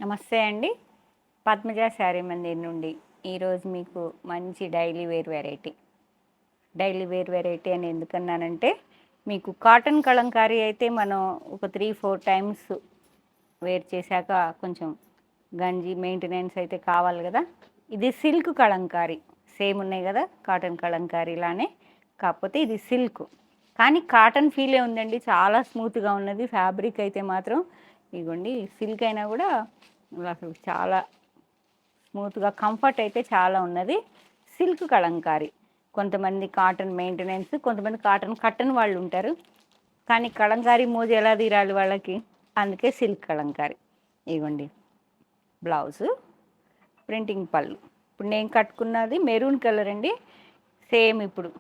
నమస్తే అండి. పద్మజ శారీ మందిర్ నుండి ఈరోజు మీకు మంచి డైలీ వేర్ వెరైటీ అని ఎందుకన్నానంటే, మీకు కాటన్ కలంకారీ అయితే మనం ఒక 3-4 టైమ్స్ వేర్ చేశాక కొంచెం గంజి మెయింటెనెన్స్ అయితే కావాలి కదా. ఇది సిల్క్ కలంకారీ, సేమ్ ఉన్నాయి కదా కాటన్ కలంకారీలానే, కాకపోతే ఇది సిల్క్ కానీ కాటన్ ఫీలే ఉందండి. చాలా స్మూత్గా ఉన్నది ఫ్యాబ్రిక్ అయితే మాత్రం. ఇగోండి సిల్క్ అయినా కూడా అసలు చాలా స్మూత్గా కంఫర్ట్ అయితే చాలా ఉన్నది. సిల్క్ కలంకారీ. కొంతమంది కాటన్ మెయింటెనెన్స్, కొంతమంది కాటన్ కట్టని వాళ్ళు ఉంటారు. కానీ కలంకారీ మోజు ఎలా తీరాలి వాళ్ళకి, అందుకే సిల్క్ కలంకారీ. ఇగోండి బ్లౌజు, ప్రింటింగ్ పళ్ళు. ఇప్పుడు నేను కట్టుకున్నది మెరూన్ కలర్ అండి. సేమ్ ఇప్పుడు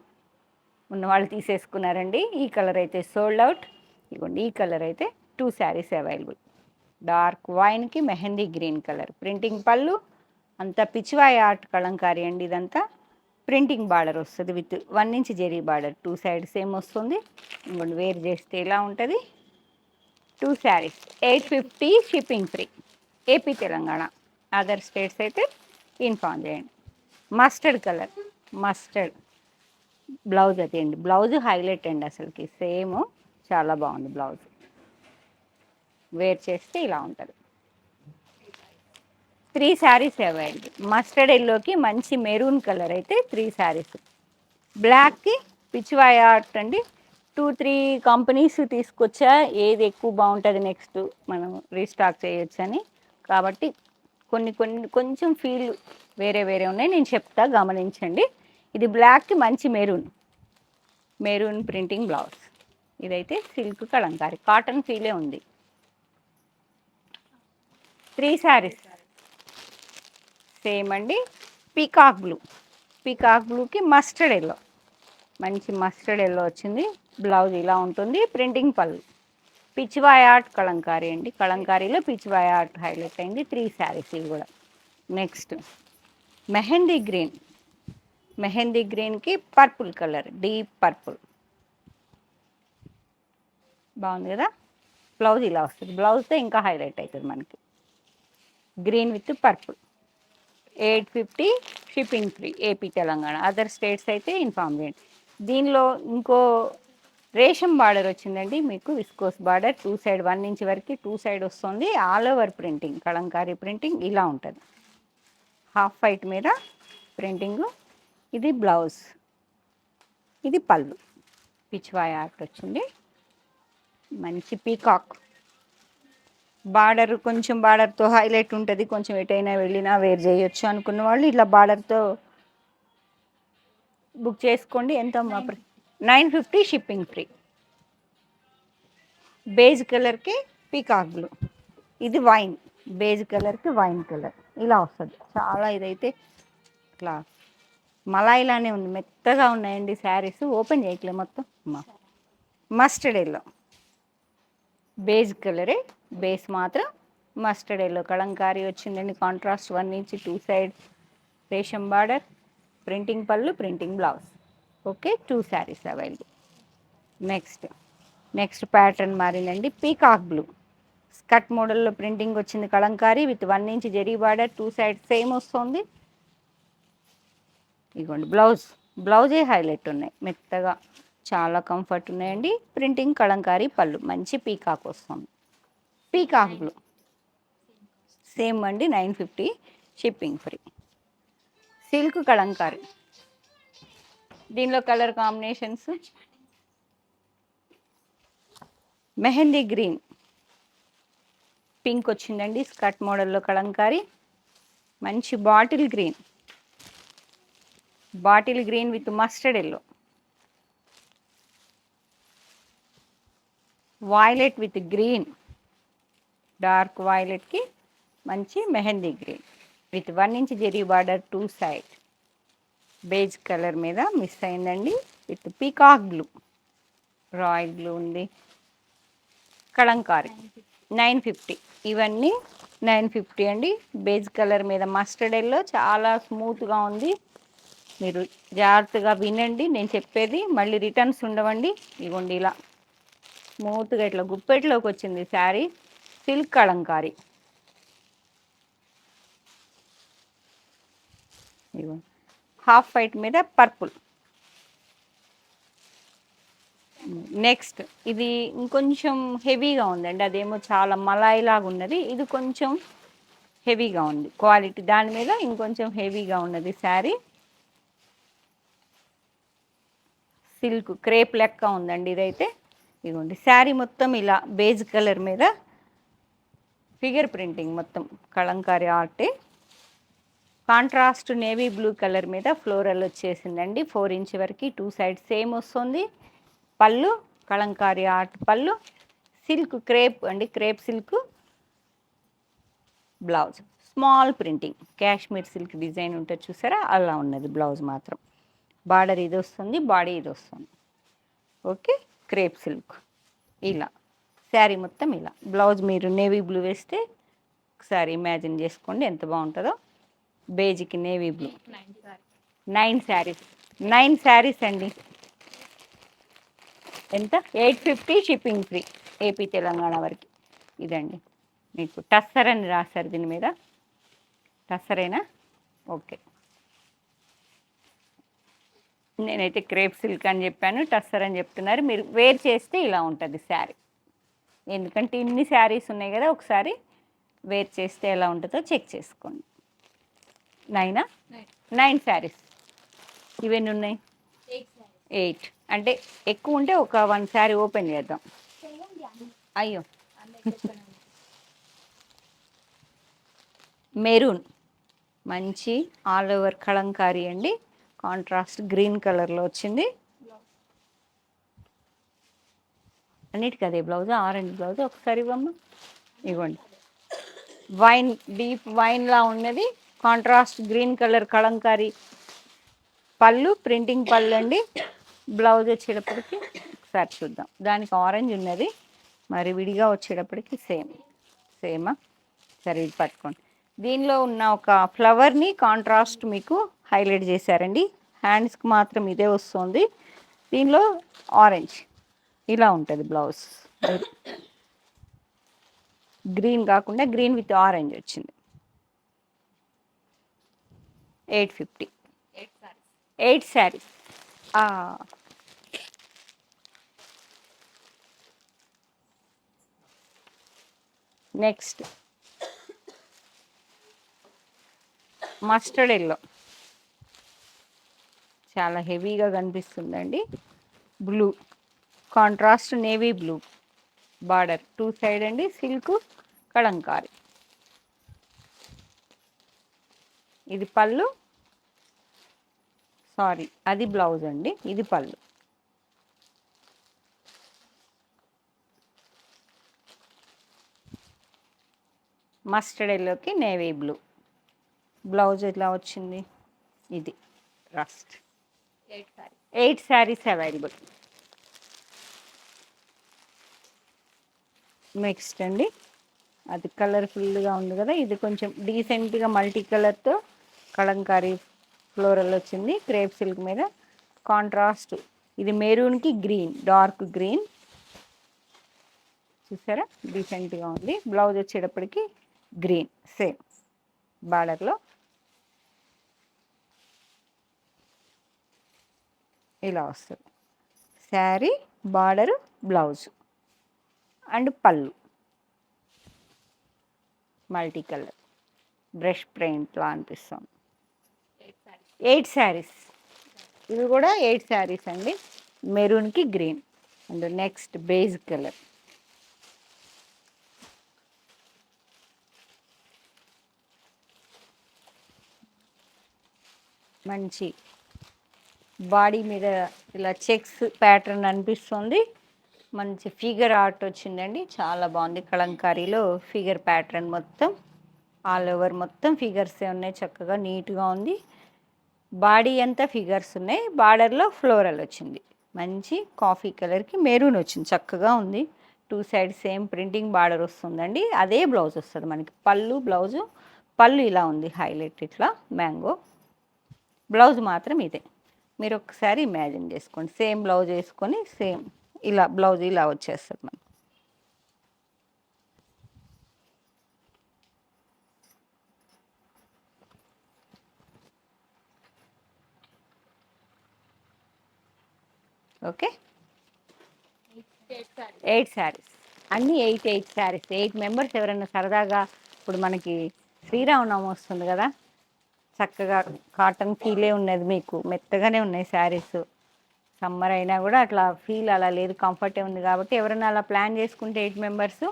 ఉన్నవాళ్ళు తీసేసుకున్నారండి. ఈ కలర్ అయితే సోల్డ్ అవుట్. ఇగోండి ఈ కలర్ అయితే 2 శారీస్ అవైలబుల్. డార్క్ వైన్కి మెహందీ గ్రీన్ కలర్ ప్రింటింగ్ పళ్ళు. అంతా పిచ్చివాయి ఆర్ట్ కలంకారీ అండి. ఇదంతా ప్రింటింగ్ బార్డర్ వస్తుంది with 1 inch zari border, 2 sides same వస్తుంది. ఇంకోటి వేర్ చేస్తే ఇలా ఉంటుంది. 2 saris 850 shipping free. AP Telangana, other states అయితే ఇన్ఫార్మ్ చేయండి. మస్టర్డ్ కలర్, మస్టర్డ్ బ్లౌజ్ అయితే అండి. బ్లౌజ్ హైలైట్ అండి, అసలుకి సేమ్ చాలా బాగుంది బ్లౌజ్. వేర్ చేస్తే ఇలా ఉంటుంది. 3 శారీస్ అవైలబుల్. మస్టర్డ్ ఎల్లోకి మంచి మెరూన్ కలర్ అయితే 3 శారీస్. బ్లాక్కి పిచ్చివాయ ఆర్ట్ అండి. 2-3 కంపెనీస్ తీసుకొచ్చా, ఏది ఎక్కువ బాగుంటుంది నెక్స్ట్ మనం రీస్టాక్ చేయొచ్చు అని. కాబట్టి కొన్ని కొంచెం ఫీల్ వేరే వేరే ఉన్నాయి, నేను చెప్తా, గమనించండి. ఇది బ్లాక్కి మంచి మెరూన్ ప్రింటింగ్ బ్లౌజ్. ఇదైతే సిల్క్ కలంకారీ, కాటన్ ఫీలే ఉంది. 3 శారీస్ సేమ్ అండి. పీకాక్ బ్లూకి మస్టర్డ్ ఎల్లో, మంచి మస్టర్డ్ ఎల్లో వచ్చింది. బ్లౌజ్ ఇలా ఉంటుంది. ప్రింటింగ్ పళ్ళు. పిచ్చివాయ ఆర్ట్ కలంకారీ అండి. కలంకారీలో పిచ్చివాయ ఆర్ట్ హైలైట్ అయింది. 3 శారీస్ ఇవి కూడా. నెక్స్ట్ మెహందీ గ్రీన్కి పర్పుల్ కలర్, డీప్ పర్పుల్. బాగుంది కదా. బ్లౌజ్ ఇలా వస్తుంది. బ్లౌజ్తో ఇంకా హైలైట్ అవుతుంది మనకి. Green with purple. 850 shipping free. AP Telangana, other states అయితే ఇన్ఫార్మ్ చేయండి. దీనిలో ఇంకో రేషం బార్డర్ వచ్చిందండి మీకు. విస్కోస్ బార్డర్ 2 సైడ్ 1 ఇంచ్ వరకు 2 సైడ్ వస్తుంది. All over printing, Kalamkari printing ఇలా ఉంటుంది. హాఫ్ వైట్ మీద ప్రింటింగ్. ఇది బ్లౌజ్, ఇది పళ్ళు. పిచ్చివాయ ఆర్ట్ వచ్చింది. మంచి పీకాక్ బార్డర్, కొంచెం బార్డర్తో హైలైట్ ఉంటుంది. కొంచెం ఎటైనా వెళ్ళినా వేర్ చేయొచ్చు అనుకున్న వాళ్ళు ఇలా బార్డర్తో బుక్ చేసుకోండి. ఎంత 950 షిప్పింగ్ ఫ్రీ. బేజ్ కలర్కి పీకాక్ బ్లూ. ఇది వైన్, బేజ్ కలర్కి వైన్ కలర్ ఇలా వస్తుంది. చాలా ఇదైతే ఇట్లా మలాయిలానే ఉంది, మెత్తగా ఉన్నాయండి శారీస్. ఓపెన్ చేయట్లే మొత్తం. మస్టర్డ్ ఎల్లో, బేజ్ కలరే, బేస్ మాత్రం మస్టర్డ్ ఎల్లో కలంకారీ వచ్చిందండి. Contrast 1 inch 2 side resham border, printing పళ్ళు, printing blouse. Okay, 2 saris available. Next pattern మారిందండి. పీకాక్ బ్లూ స్కర్ట్ మోడల్లో ప్రింటింగ్ వచ్చింది. Kalamkari with 1 inch zari border, 2 side same వస్తుంది. ఇదిగోండి బ్లౌజే హైలైట్ ఉన్నాయి, మెత్తగా చాలా కంఫర్ట్ ఉన్నాయండి. ప్రింటింగ్ కలంకారీ పళ్ళు, మంచి పీకాక్ వస్తుంది. పీకాక్ బ్లూ సేమ్ అండి. 950 షిప్పింగ్ ఫ్రీ. సిల్క్ కలంకారీ. దీనిలో colour combinations mehndi green, pink వచ్చిందండి. స్కర్ట్ మోడల్లో కలంకారీ. మంచి bottle green with mustard yellow, violet with green, dark వైలెట్కి మంచి mehndi green with 1 inch zari border, 2 side. Beige colour మీద మిస్ అయిందండి. With peacock blue, royal blue ఉంది. కలంకారీ 950. ఇవన్నీ 950 అండి. బేజ్ కలర్ మీద మస్టర్డ్ ఎల్లో చాలా స్మూత్గా ఉంది. మీరు జాగ్రత్తగా వినండి నేను చెప్పేది, మళ్ళీ రిటర్న్స్ ఉండవండి. ఇగోండి ఇలా స్మూత్గా ఇట్లా గుప్పెట్లోకి వచ్చింది sari. Silk Kalamkari. Half white మీద పర్పుల్. నెక్స్ట్ ఇది ఇంకొంచెం హెవీగా ఉందండి, అదేమో చాలా మలాయి లాగా ఉన్నది, ఇది కొంచెం హెవీగా ఉంది క్వాలిటీ, దాని మీద ఇంకొంచెం హెవీగా ఉన్నది శారీ. సిల్క్ క్రేప్ లెక్క ఉందండి ఇదైతే. ఇదిగోండి శారీ మొత్తం ఇలా బేజ్ కలర్ మీద ఫిగర్ ప్రింటింగ్, మొత్తం కలంకారీ ఆర్టే. కాంట్రాస్ట్ నేవీ బ్లూ కలర్ మీద ఫ్లోరల్ వచ్చేసిందండి, 4 ఇంచ్ వరకు 2 సైడ్స్ సేమ్ వస్తుంది. పళ్ళు కలంకారీ ఆర్ట్ పళ్ళు, సిల్క్ క్రేప్ అండి, crepe silk. Blouse small printing, Kashmir silk design ఉంటుంది చూసారా, అలా ఉన్నది బ్లౌజ్ మాత్రం. బార్డర్ ఇది వస్తుంది, బాడీ ఇది వస్తుంది. ఓకే, క్రేప్ సిల్క్ ఇలా శారీ మొత్తం ఇలా. బ్లౌజ్ మీరు నేవీ బ్లూ వేస్తే ఒకసారి ఇమాజిన్ చేసుకోండి ఎంత బాగుంటుందో. బేజ్కి నేవీ బ్లూ. 9 శారీస్, 9 శారీస్ అండి. ఎంత? 850 షిప్పింగ్ ఫ్రీ, ఏపీ తెలంగాణ వరకు. ఇదండి మీకు టస్సర్ అని రాశారు దీని మీద, టస్సరేనా? ఓకే, నేనైతే క్రేప్ సిల్క్ అని చెప్పాను, టస్సర్ అని చెప్తున్నారు. మీరు వేర్ చేస్తే ఇలా ఉంటుంది శారీ, ఎందుకంటే ఇన్ని శారీస్ ఉన్నాయి కదా, ఒకసారి వేర్ చేస్తే ఎలా ఉంటుందో చెక్ చేసుకోండి. 9 శారీస్. ఇవన్నీ ఉన్నాయి 8, అంటే ఎక్కువ ఉంటే ఒక 1 శారీ ఓపెన్ చేద్దాం. అయ్యో, మెరూన్ మంచి ఆల్ ఓవర్ కలంకారీ అండి, కాంట్రాస్ట్ గ్రీన్ కలర్లో వచ్చింది. అన్నిటికీ అదే బ్లౌజ్, ఆరెంజ్ బ్లౌజ్. ఒకసారి ఇవ్వమ్మా, ఇవ్వండి. వైన్, డీప్ వైన్లా ఉన్నది, కాంట్రాస్ట్ గ్రీన్ కలర్ కలంకారీ పళ్ళు, ప్రింటింగ్ పళ్ళు అండి. బ్లౌజ్ వచ్చేటప్పటికి ఒకసారి చూద్దాం, దానికి ఆరెంజ్ ఉన్నది, మరి విడిగా వచ్చేటప్పటికి సేమా. సరే ఇది పట్టుకోండి. దీనిలో ఉన్న ఒక ఫ్లవర్ని కాంట్రాస్ట్ మీకు హైలైట్ చేశారండి, హ్యాండ్స్కి మాత్రం ఇదే వస్తుంది. దీనిలో ఆరెంజ్ ఇలా ఉంటుంది బ్లౌజ్, గ్రీన్ కాకుండా గ్రీన్ విత్ ఆరెంజ్ వచ్చింది. 850, 8 శారీస్. నెక్స్ట్ మస్టర్డ్ ఎల్లో, చాలా హెవీగా కనిపిస్తుందండి. Blue contrast navy blue, border 2 side అండి, సిల్క్ కలంకారీ. ఇది పళ్ళు, సారీ అది బ్లౌజ్ అండి, ఇది పళ్ళు. మస్టర్డ్ ఎల్లోకి నేవీ బ్లూ, బ్లౌజ్ ఎట్లా వచ్చింది, ఇది రస్ట్. 8 శారీస్ అవైలబుల్. నెక్స్ట్ అండి, అది కలర్ఫుల్గా ఉంది కదా, ఇది కొంచెం డీసెంట్గా మల్టీ కలర్తో కలంకారీ ఫ్లోరల్ వచ్చింది, క్రేప్ సిల్క్ మీద కాంట్రాస్ట్. ఇది మెరూన్కి గ్రీన్, డార్క్ గ్రీన్ చూసారా, డీసెంట్గా ఉంది. బ్లౌజ్ వచ్చేటప్పటికి గ్రీన్ సేమ్ బార్డర్లో ఇలా వస్తుంది. శారీ, బార్డరు, బ్లౌజ్ అండ్ పళ్ళు మల్టీ కలర్ బ్రష్ పెయింట్లా అనిపిస్తుంది. 8 శారీస్, ఇవి కూడా 8 శారీస్ అండి, మెరూన్కి green. And next beige colour, మంచి బాడీ మీద ఇలా చెక్స్ ప్యాటర్న్ అనిపిస్తుంది, మంచి ఫిగర్ ఆర్ట్ వచ్చిందండి, చాలా బాగుంది. కలంకారీలో ఫిగర్ ప్యాటర్న్ మొత్తం ఆల్ ఓవర్ మొత్తం ఫిగర్సే ఉన్నాయి, చక్కగా నీట్గా ఉంది. బాడీ అంతా ఫిగర్స్ ఉన్నాయి, బార్డర్లో ఫ్లోరల్ వచ్చింది, మంచి కాఫీ కలర్కి మెరూన్ వచ్చింది, చక్కగా ఉంది. 2 సైడ్ సేమ్ ప్రింటింగ్ బార్డర్ వస్తుందండి, అదే బ్లౌజ్ వస్తుంది మనకి. పళ్ళు, బ్లౌజు, పళ్ళు ఇలా ఉంది హైలైట్ ఇట్లా మ్యాంగో, బ్లౌజ్ మాత్రం ఇదే. మీరు ఒకసారి ఇమాజిన్ చేసుకోండి, సేమ్ బ్లౌజ్ వేసుకొని సేమ్ ఇలా బ్లౌజ్ ఇలా వచ్చేస్తుంది మనకి. ఓకే, 8 శారీస్, అన్నీ 8 శారీస్. 8 మెంబర్స్ ఎవరైనా సరదాగా, ఇప్పుడు మనకి శ్రీరామనవమి వస్తుంది కదా, చక్కగా కాటన్ ఫీలే ఉన్నది, మీకు మెత్తగానే ఉన్నాయి శారీస్. సమ్మర్ అయినా కూడా అట్లా ఫీల్ అలా లేదు, కంఫర్టే ఉంది. కాబట్టి ఎవరైనా అలా ప్లాన్ చేసుకుంటే 8 మెంబర్స్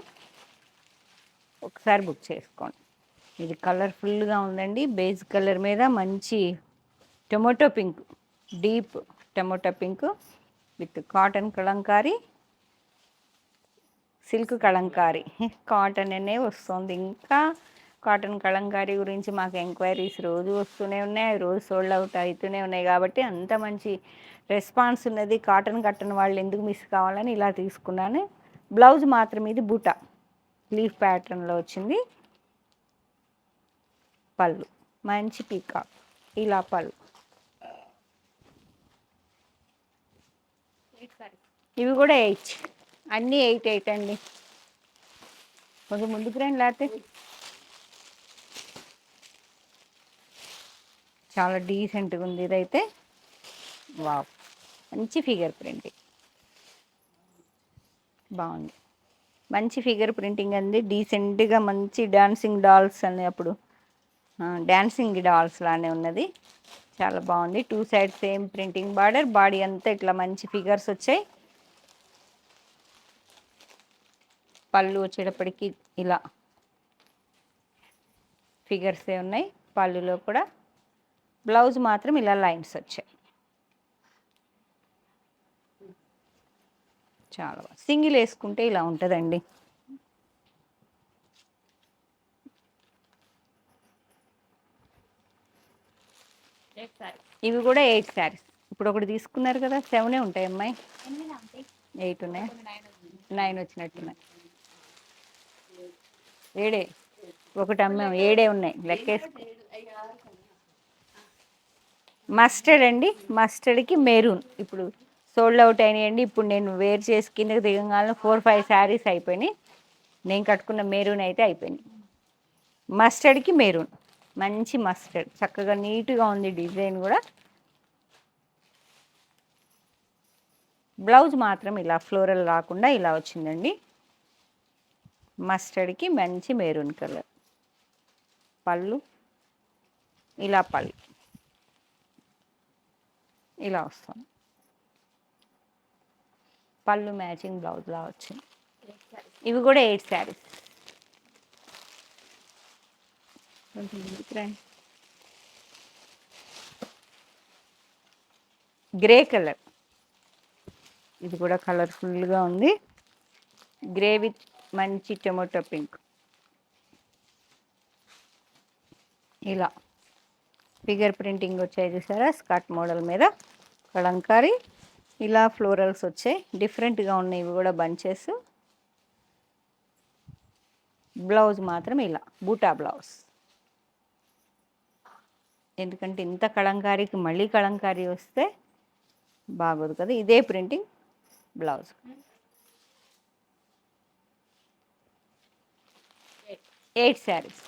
ఒకసారి బుక్ చేసుకోండి. ఇది కలర్ఫుల్గా ఉందండి, బేజ్ కలర్ మీద మంచి tomato pink, deep tomato pink with cotton Kalamkari, silk Kalamkari. Cotton అనే వస్తుంది. ఇంకా కాటన్ కలంకారీ గురించి మాకు ఎంక్వైరీస్ రోజు వస్తూనే ఉన్నాయి, రోజు సోల్డ్ అవుట్ అవుతూనే ఉన్నాయి. కాబట్టి అంత మంచి రెస్పాన్స్ ఉన్నది. కాటన్ కట్టని వాళ్ళు ఎందుకు మిస్ కావాలని ఇలా తీసుకున్నాను. బ్లౌజ్ మాత్రం ఇది బూటా లీఫ్ ప్యాటర్న్లో వచ్చింది. పళ్ళు మంచి పీకాక్, ఇలా పళ్ళు. ఇవి కూడా 8, అన్నీ 8 అండి. కొంచెం ముందుకు రండి, లేకపోతే చాలా డీసెంట్గా ఉంది ఇదైతే. వావ్, మంచి ఫిగర్ ప్రింటింగ్, బాగుంది. మంచి ఫిగర్ ప్రింటింగ్ అండి, డీసెంట్గా మంచి డాన్సింగ్ డాల్స్ అని, అప్పుడు డాన్సింగ్ డాల్స్ లానే ఉన్నది. చాలా బాగుంది. 2 side same printing border, body అంతా ఇట్లా మంచి ఫిగర్స్ వచ్చాయి. పళ్ళు వచ్చేటప్పటికి ఇలా ఫిగర్సే ఉన్నాయి పళ్ళులో కూడా. బ్లౌజ్ మాత్రం ఇలా లైన్స్ వచ్చాయి. చాలా సింగిల్ వేసుకుంటే ఇలా ఉంటుందండి. ఇవి కూడా 8 శారీస్. ఇప్పుడు ఒకటి తీసుకున్నారు కదా, 7 ఉంటాయి అమ్మాయి, 8 ఉన్నాయి, 9 వచ్చినట్టున్నాయి. 7 ఒకటి అమ్మాయి, 7 ఉన్నాయి లెక్కేసుకో. మస్టర్డ్ అండి, మస్టర్డ్కి మెరూన్ ఇప్పుడు సోల్డ్ అవుట్ అయినాయండి. ఇప్పుడు నేను వేర్ చేసి కిందకి దిగంగానే 4-5 శారీస్ అయిపోయినాయి. నేను కట్టుకున్న మెరూన్ అయితే అయిపోయినాయి. మస్టర్డ్కి మెరూన్, మంచి మస్టర్డ్, చక్కగా నీట్గా ఉంది డిజైన్ కూడా. బ్లౌజ్ మాత్రం ఇలా ఫ్లోరల్ రాకుండా ఇలా వచ్చిందండి. మస్టర్డ్కి మంచి మెరూన్ కలర్. పళ్ళు ఇలా, పళ్ళు ఇలా వస్తుంది. పళ్ళు మ్యాచింగ్ బ్లౌజ్లా వచ్చింది. ఇవి కూడా 8 శారీస్. గ్రే కలర్, ఇది కూడా కలర్ఫుల్గా ఉంది. గ్రే విత్ మంచి టొమాటో పింక్, ఇలా ఫిగర్ ప్రింటింగ్ వచ్చాయి చూసారా, స్కర్ట్ మోడల్ మీద కలంకారీ. ఇలా ఫ్లోరల్స్ వచ్చాయి, డిఫరెంట్గా ఉన్నాయి ఇవి కూడా బంచెస్. బ్లౌజ్ మాత్రం ఇలా బూటా బ్లౌజ్. ఎందుకంటే ఇంత కలంకారీకి మళ్ళీ కలంకారీ వస్తే బాగోదు కదా. ఇదే printing blouse. 8 saris.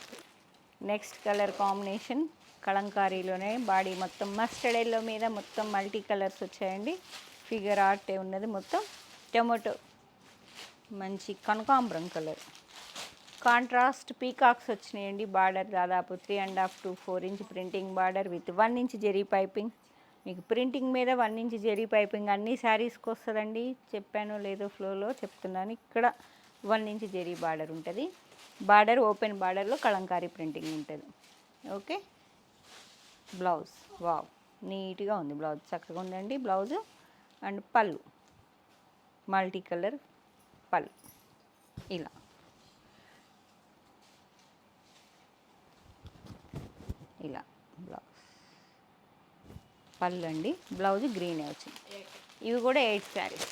Next colour combination కలంకారీలోనే బాడీ మొత్తం మస్టర్డ్ ఎల్లో మీద మొత్తం మల్టీ కలర్స్ వచ్చాయండి. ఫిగర్ ఆర్ట్ ఉన్నది మొత్తం. టొమాటో మంచి కనకాంబరం కలర్, కాంట్రాస్ట్ పీకాక్స్ వచ్చినాయండి. బార్డర్ దాదాపు 3.5 to 4 inch printing border with 1 inch zari piping. మీకు ప్రింటింగ్ మీద 1 ఇంచ్ జెరీ పైపింగ్ అన్ని శారీస్కి వస్తుందండి. చెప్పానో లేదో ఫ్లోలో చెప్తున్నాను. ఇక్కడ 1 ఇంచ్ జెరీ బార్డర్ ఉంటుంది. బార్డర్ ఓపెన్ బార్డర్లో కలంకారీ ప్రింటింగ్ ఉంటుంది. ఓకే, బ్లౌజ్ వావ్, నీట్గా ఉంది బ్లౌజ్, చక్కగా ఉందండి బ్లౌజ్. అండ్ పళ్ళు మల్టీ కలర్ పళ్ళు, ఇలా ఇలా బ్లౌజ్. పళ్ళు అండి, బ్లౌజ్ గ్రీనే వచ్చింది. ఇవి కూడా 8 శారీస్.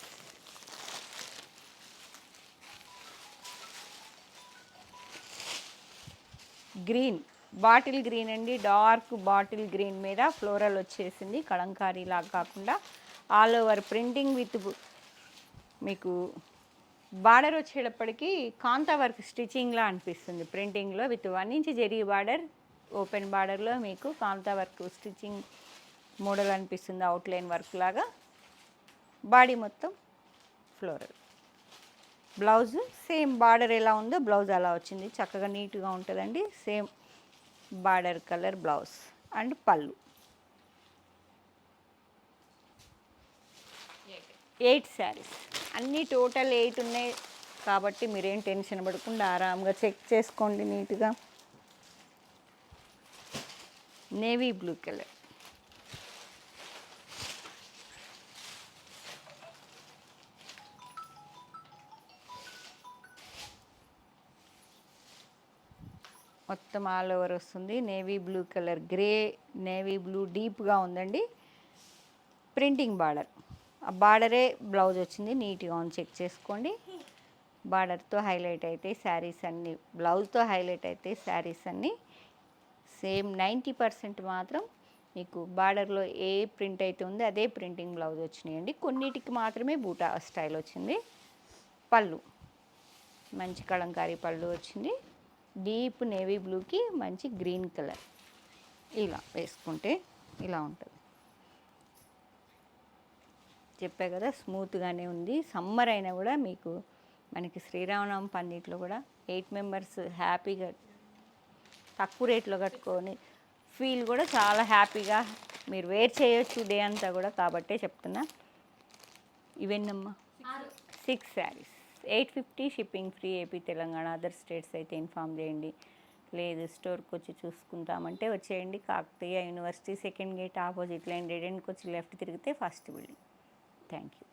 గ్రీన్, బాటిల్ గ్రీన్ అండి, డార్క్ బాటిల్ గ్రీన్ మీద ఫ్లోరల్ వచ్చేసింది. కలంకారీ లాగా కాకుండా ఆల్ ఓవర్ ప్రింటింగ్ విత్ మీకు బార్డర్ వచ్చేటప్పటికి కాంతా వర్క్ స్టిచ్చింగ్లా అనిపిస్తుంది ప్రింటింగ్లో. With 1 inch zari border, open బార్డర్లో మీకు కాంతా వర్క్ స్టిచ్చింగ్ మోడల్ అనిపిస్తుంది, అవుట్లైన్ వర్క్ లాగా. బాడీ మొత్తం ఫ్లోరల్. బ్లౌజ్ సేమ్ బార్డర్ ఎలా ఉందో బ్లౌజ్ అలా వచ్చింది. చక్కగా నీట్గా ఉంటుందండి. Same border colour blouse and పళ్ళు. 8 శారీస్ అన్నీ టోటల్ 8 ఉన్నాయి కాబట్టి మీరేం టెన్షన్ పడకుండా ఆరాంగా చెక్ చేసుకోండి నీట్గా. నేవీ బ్లూ కలర్, మొత్తం ఆల్ ఓవర్ వస్తుంది. Navy blue colour, grey navy blue డీప్గా ఉందండి. ప్రింటింగ్ బార్డర్, ఆ బార్డరే బ్లౌజ్ వచ్చింది. నీట్గా ఉంది, చెక్ చేసుకోండి. బార్డర్తో హైలైట్ అయితే శారీస్ అన్నీ, బ్లౌజ్తో హైలైట్ అయితే శారీస్ అన్నీ సేమ్ 90% మాత్రం మీకు బార్డర్లో ఏ ప్రింట్ అయితే ఉందో అదే ప్రింటింగ్ బ్లౌజ్ వచ్చినాయండి. కొన్నిటికి మాత్రమే బూటా స్టైల్ వచ్చింది. పళ్ళు మంచి కలంకారీ పళ్ళు వచ్చింది. డీప్ నేవీ బ్లూకి మంచి గ్రీన్ కలర్, ఇలా వేసుకుంటే ఇలా ఉంటుంది. చెప్పా కదా స్మూత్గానే ఉంది. సమ్మర్ అయినా కూడా మీకు మనకి శ్రీరామనవమి పందిట్లో కూడా 8 మెంబర్స్ హ్యాపీగా తక్కువ రేట్లో కట్టుకొని ఫీల్ కూడా చాలా హ్యాపీగా మీరు వేర్ చేయొచ్చు డే అంతా కూడా. కాబట్టే చెప్తున్నా. ఇవన్నమ్మా 6 saris 850 shipping free. AP, Telangana, other states అయితే ఇన్ఫామ్ చేయండి. లేదు స్టోర్కి వచ్చి చూసుకుంటామంటే వచ్చేయండి. Kakatiya university second gate opposite line, రెడెన్కి వచ్చి లెఫ్ట్ తిరిగితే ఫస్ట్ బిల్డింగ్. Thank you.